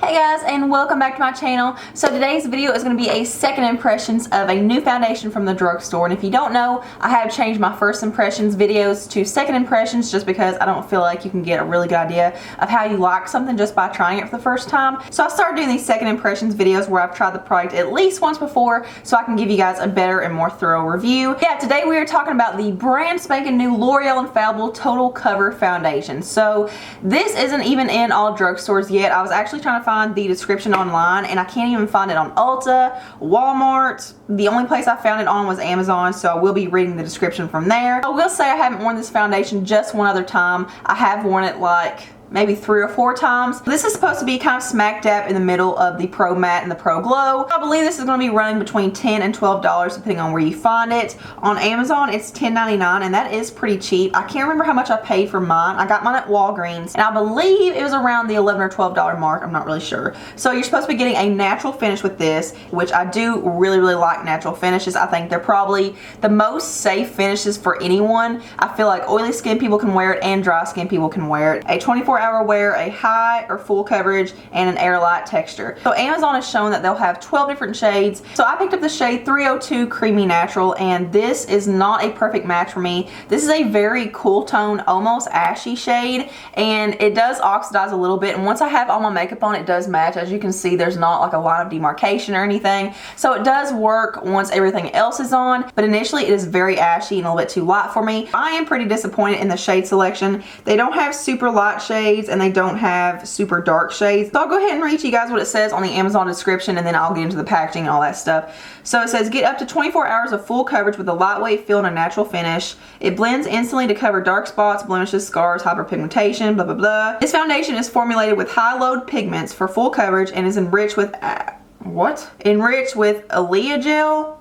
Hey guys, and welcome back to my channel. So today's video is going to be a second impressions of a new foundation from the drugstore. And if you don't know, I have changed my first impressions videos to second impressions just because I don't feel like you can get a really good idea of how you like something just by trying it for the first time. So I started doing these second impressions videos where I've tried the product at least once before so I can give you guys a better and more thorough review. Yeah, today we are talking about the brand spanking new L'Oreal Infallible Total Cover Foundation. So this isn't even in all drugstores yet. I was actually trying to find the description online and I can't even find it on Ulta, Walmart. The only place I found it on was Amazon, so I will be reading the description from there. I will say I haven't worn this foundation just one other time. I have worn it like maybe 3 or 4 times. This is supposed to be kind of smack dab in the middle of the Pro Matte and the Pro Glow. I believe this is going to be running between $10 and $12 depending on where you find it. On Amazon it's $10.99 and that is pretty cheap. I can't remember how much I paid for mine. I got mine at Walgreens and I believe it was around the $11 or $12 mark. I'm not really sure. So you're supposed to be getting a natural finish with this, which I do really like natural finishes. I think they're probably the most safe finishes for anyone. I feel like oily skin people can wear it and dry skin people can wear it. A 24-hour wear, a high or full coverage, and an airlight texture. So Amazon has shown that they'll have 12 different shades. So I picked up the shade 302 Creamy Natural, and this is not a perfect match for me. This is a very cool tone, almost ashy shade, and it does oxidize a little bit, and once I have all my makeup on, it does match. As you can see, there's not like a line of demarcation or anything, so it does work once everything else is on, but initially it is very ashy and a little bit too light for me. I am pretty disappointed in the shade selection. They don't have super light shades and they don't have super dark shades. So I'll go ahead and read you guys what it says on the Amazon description and then I'll get into the packaging and all that stuff. So it says, get up to 24 hours of full coverage with a lightweight feel and a natural finish. It blends instantly to cover dark spots, blemishes, scars, hyperpigmentation, blah blah blah. This foundation is formulated with high load pigments for full coverage and is enriched with enriched with Alea gel.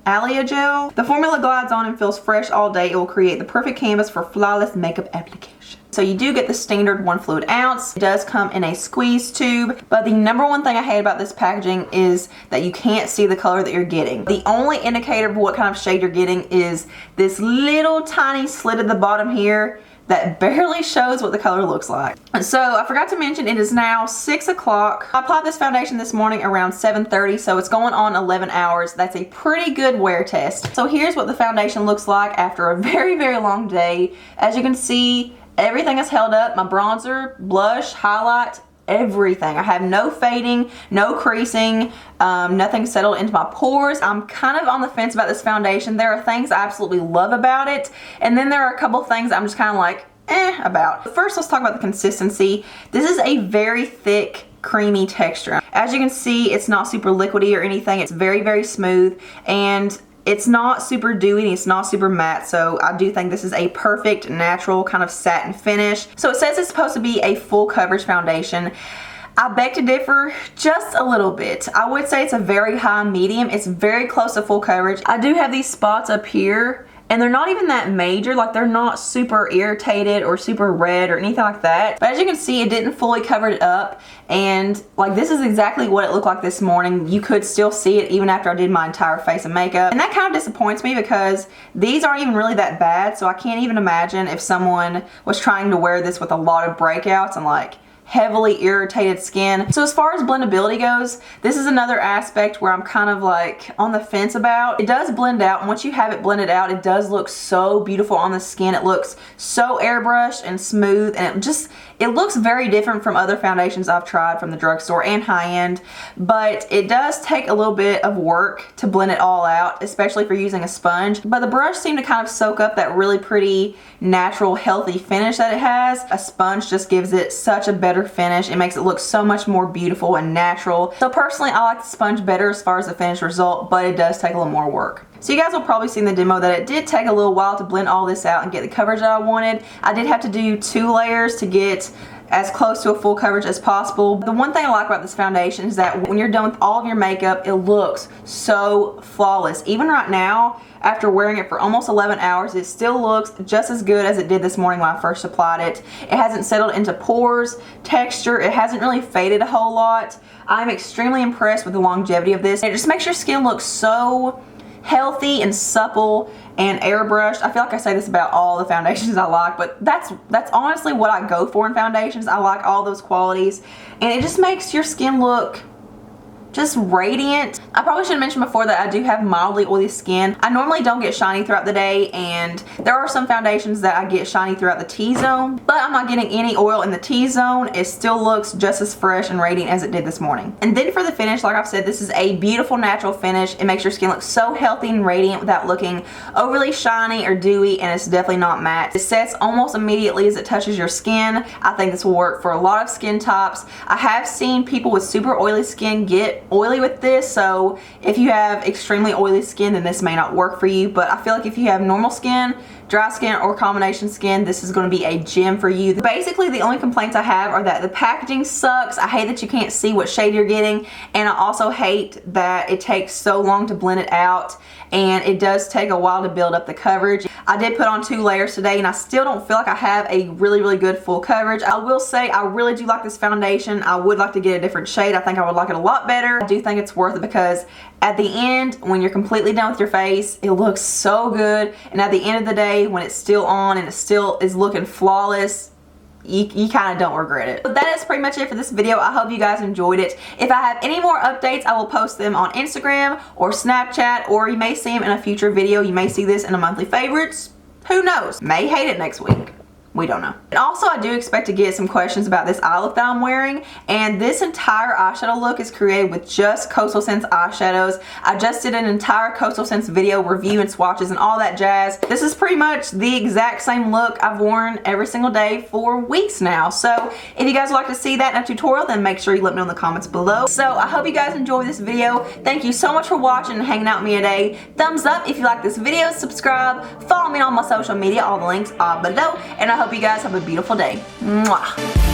The formula glides on and feels fresh all day. It will create the perfect canvas for flawless makeup application. So you do get the standard 1 fluid ounce. It does come in a squeeze tube, but the number one thing I hate about this packaging is that you can't see the color that you're getting. The only indicator of what kind of shade you're getting is this little tiny slit at the bottom here that barely shows what the color looks like. So I forgot to mention it is now 6 o'clock. I applied this foundation this morning around 7:30, so it's going on 11 hours. That's a pretty good wear test. So here's what the foundation looks like after a very long day. As you can see, everything is held up. My bronzer, blush, highlight, everything. I have no fading, no creasing, nothing settled into my pores. I'm kind of on the fence about this foundation. There are things I absolutely love about it, and then there are a couple things I'm just kind of like, about. First, let's talk about the consistency. This is a very thick, creamy texture. As you can see, it's not super liquidy or anything. It's very smooth, and it's not super dewy and it's not super matte, so I do think this is a perfect natural kind of satin finish. So it says it's supposed to be a full coverage foundation. I beg to differ just a little bit. I would say it's a very high medium. It's very close to full coverage. I do have these spots up here and they're not even that major, like they're not super irritated or super red or anything like that. But as you can see, it didn't fully cover it up, and like this is exactly what it looked like this morning. You could still see it even after I did my entire face and makeup, and that kind of disappoints me because these aren't even really that bad. So I can't even imagine if someone was trying to wear this with a lot of breakouts and like heavily irritated skin. So as far as blendability goes, this is another aspect where I'm kind of like on the fence about. It does blend out, and once you have it blended out, it does look so beautiful on the skin. It looks so airbrushed and smooth, and it looks very different from other foundations I've tried from the drugstore and high-end, but it does take a little bit of work to blend it all out, especially if you're using a sponge. But the brush seemed to kind of soak up that really pretty, natural, healthy finish that it has. A sponge just gives it such a better finish. It makes it look so much more beautiful and natural. So personally, I like the sponge better as far as the finished result, but it does take a little more work. So you guys will probably see in the demo that it did take a little while to blend all this out and get the coverage that I wanted. I did have to do 2 layers to get as close to a full coverage as possible. The one thing I like about this foundation is that when you're done with all of your makeup, it looks so flawless. Even right now, after wearing it for almost 11 hours, it still looks just as good as it did this morning when I first applied it. It hasn't settled into pores, texture, it hasn't really faded a whole lot. I'm extremely impressed with the longevity of this. It just makes your skin look so healthy and supple and airbrushed. I feel like I say this about all the foundations I like, but that's honestly what I go for in foundations. I like all those qualities, and it just makes your skin look just radiant. I probably should have mentioned before that I do have mildly oily skin. I normally don't get shiny throughout the day, and there are some foundations that I get shiny throughout the T-zone, but I'm not getting any oil in the T-zone. It still looks just as fresh and radiant as it did this morning. And then for the finish, like I've said, this is a beautiful natural finish. It makes your skin look so healthy and radiant without looking overly shiny or dewy, and it's definitely not matte. It sets almost immediately as it touches your skin. I think this will work for a lot of skin types. I have seen people with super oily skin get oily with this, so if you have extremely oily skin, then this may not work for you, but I feel like if you have normal skin, dry skin, or combination skin, this is going to be a gem for you. Basically, the only complaints I have are that the packaging sucks. I hate that you can't see what shade you're getting, and I also hate that it takes so long to blend it out, and it does take a while to build up the coverage. I did put on 2 layers today, and I still don't feel like I have a really good full coverage. I will say I really do like this foundation. I would like to get a different shade. I think I would like it a lot better. I do think it's worth it because at the end, when you're completely done with your face, it looks so good, and at the end of the day, when it's still on and it still is looking flawless, you kind of don't regret it. But that is pretty much it for this video. I hope you guys enjoyed it. If I have any more updates, I will post them on Instagram or Snapchat, or you may see them in a future video. You may see this in a monthly favorites. Who knows? May hate it next week. We don't know. And also, I do expect to get some questions about this eye look that I'm wearing, and this entire eyeshadow look is created with just Coastal Scents eyeshadows. I just did an entire Coastal Scents video review and swatches and all that jazz. This is pretty much the exact same look I've worn every single day for weeks now. So if you guys would like to see that in a tutorial, then make sure you let me know in the comments below. So I hope you guys enjoyed this video. Thank you so much for watching and hanging out with me today. Thumbs up if you like this video, subscribe, follow me on my social media, all the links are below, and I hope you guys have a beautiful day. Mwah.